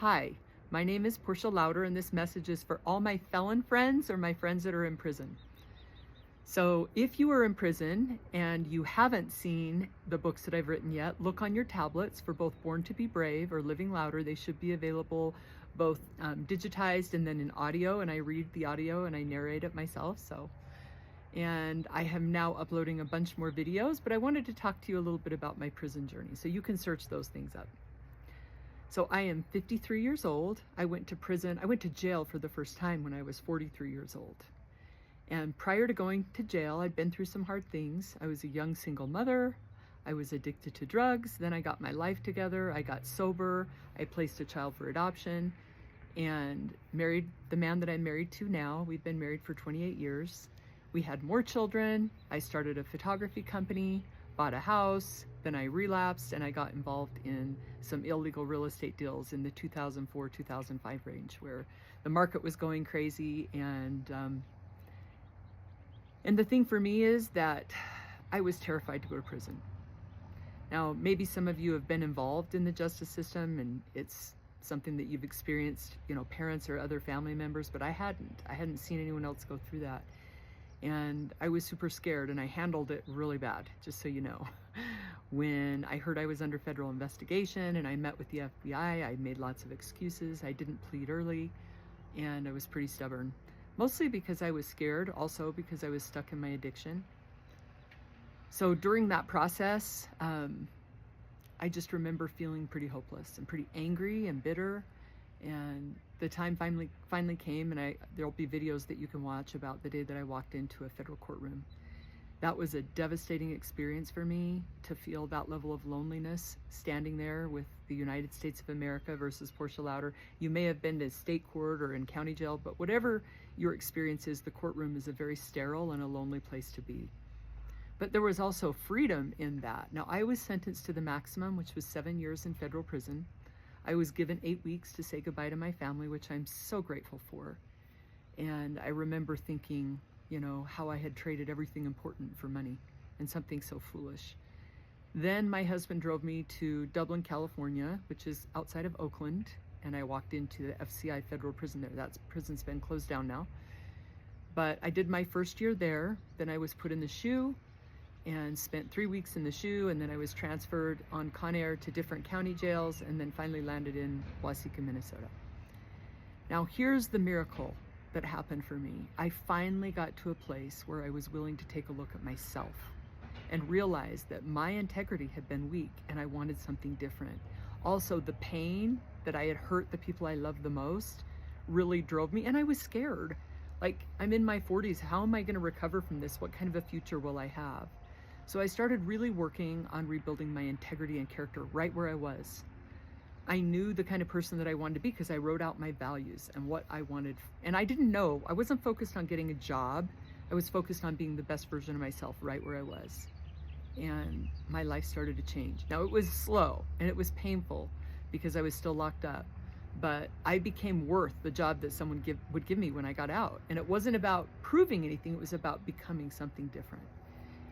Hi, my name is Portia Lauder, and this message is for all my felon friends or my friends that are in prison. So if you are in prison and you haven't seen the books that I've written yet, look on your tablets for both Born to be Brave or Living Louder. They should be available both digitized and then in audio, and I read the audio and I narrate it myself. And I am now uploading a bunch more videos, but I wanted to talk to you a little bit about my prison journey, so you can search those things up. So I am 53 years old. I went to jail for the first time when I was 43 years old. And prior to going to jail, I'd been through some hard things. I was a young single mother. I was addicted to drugs. Then I got my life together. I got sober. I placed a child for adoption and married the man that I'm married to now. We've been married for 28 years. We had more children. I started a photography company, bought a house, then I relapsed and I got involved in some illegal real estate deals in the 2004-2005 range where the market was going crazy. And the thing for me is that I was terrified to go to prison. Now, maybe some of you have been involved in the justice system and it's something that you've experienced, parents or other family members, but I hadn't seen anyone else go through that. And I was super scared and I handled it really bad, just so you know. When I heard I was under federal investigation and I met with the FBI, I made lots of excuses. I didn't plead early and I was pretty stubborn. Mostly because I was scared, also because I was stuck in my addiction. So during that process, I just remember feeling pretty hopeless and pretty angry and bitter. And the time finally came, and there'll be videos that you can watch about the day that I walked into a federal courtroom. That was a devastating experience for me, to feel that level of loneliness standing there with the United States of America versus Portia Lauder. You may have been to state court or in county jail, but whatever your experience is, the courtroom is a very sterile and a lonely place to be. But there was also freedom in that. Now, I was sentenced to the maximum, which was 7 years in federal prison. I was given 8 weeks to say goodbye to my family, which I'm so grateful for. And I remember thinking, how I had traded everything important for money and something so foolish. Then my husband drove me to Dublin, California, which is outside of Oakland, and I walked into the FCI federal prison there. That prison's been closed down now. But I did my first year there. Then I was put in the SHU and spent 3 weeks in the SHU, and then I was transferred on Conair to different county jails, and then finally landed in Waseca, Minnesota. Now here's the miracle that happened for me. I finally got to a place where I was willing to take a look at myself and realize that my integrity had been weak and I wanted something different. Also, the pain that I had hurt the people I loved the most really drove me, and I was scared. Like, I'm in my 40s, how am I going to recover from this? What kind of a future will I have? So I started really working on rebuilding my integrity and character right where I was. I knew the kind of person that I wanted to be because I wrote out my values and what I wanted. And I wasn't focused on getting a job. I was focused on being the best version of myself right where I was. And my life started to change. Now, it was slow and it was painful because I was still locked up. But I became worth the job that someone would give me when I got out. And it wasn't about proving anything, it was about becoming something different.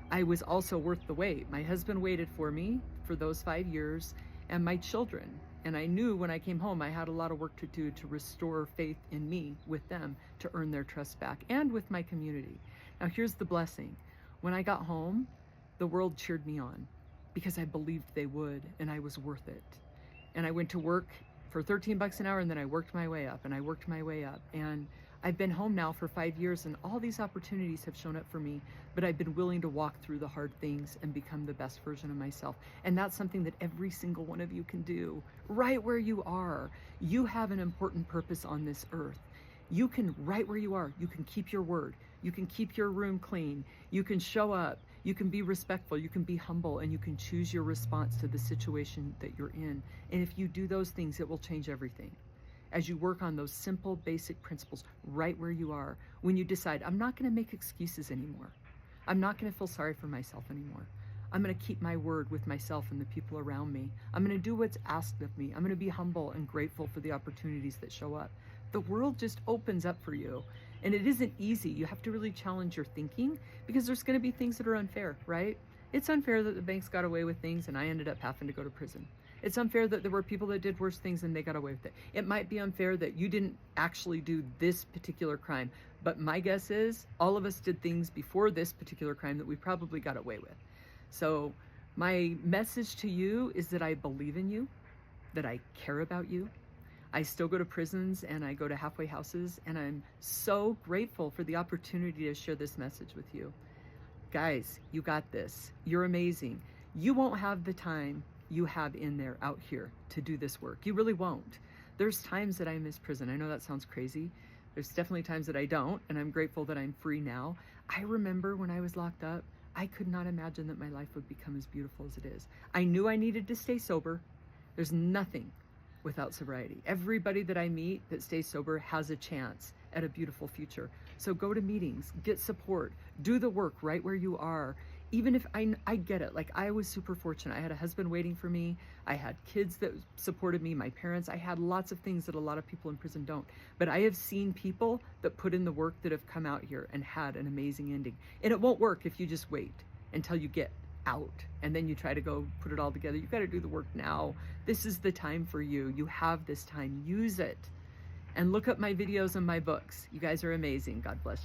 I was also worth the wait. My husband waited for me for those 5 years, and my children. And I knew when I came home, I had a lot of work to do to restore faith in me with them, to earn their trust back, and with my community. Now here's the blessing. When I got home, the world cheered me on because I believed they would, and I was worth it. And I went to work for $13 an hour, and then I worked my way up, and I worked my way up. And I've been home now for 5 years, and all these opportunities have shown up for me, but I've been willing to walk through the hard things and become the best version of myself. And that's something that every single one of you can do right where you are. You have an important purpose on this earth. You can, right where you are, you can keep your word. You can keep your room clean. You can show up. You can be respectful. You can be humble, and you can choose your response to the situation that you're in. And if you do those things, it will change everything. As you work on those simple, basic principles right where you are, when you decide, I'm not going to make excuses anymore. I'm not going to feel sorry for myself anymore. I'm going to keep my word with myself and the people around me. I'm going to do what's asked of me. I'm going to be humble and grateful for the opportunities that show up. The world just opens up for you. And it isn't easy. You have to really challenge your thinking because there's going to be things that are unfair, right? It's unfair that the banks got away with things and I ended up having to go to prison. It's unfair that there were people that did worse things and they got away with it. It might be unfair that you didn't actually do this particular crime, but my guess is all of us did things before this particular crime that we probably got away with. So my message to you is that I believe in you, that I care about you. I still go to prisons and I go to halfway houses, and I'm so grateful for the opportunity to share this message with you. Guys, you got this. You're amazing. You won't have the time you have in there out here to do this work. You really won't. There's times that I miss prison. I know that sounds crazy. There's definitely times that I don't, and I'm grateful that I'm free now. I remember when I was locked up, I could not imagine that my life would become as beautiful as it is. I knew I needed to stay sober. There's nothing without sobriety. Everybody that I meet that stays sober has a chance at a beautiful future. So go to meetings, get support, do the work right where you are. Even if I get it, like I was super fortunate. I had a husband waiting for me. I had kids that supported me, my parents. I had lots of things that a lot of people in prison don't. But I have seen people that put in the work that have come out here and had an amazing ending. And it won't work if you just wait until you get out and then you try to go put it all together. You've got to do the work now. This is the time for you. You have this time. Use it. And look up my videos and my books. You guys are amazing. God bless you.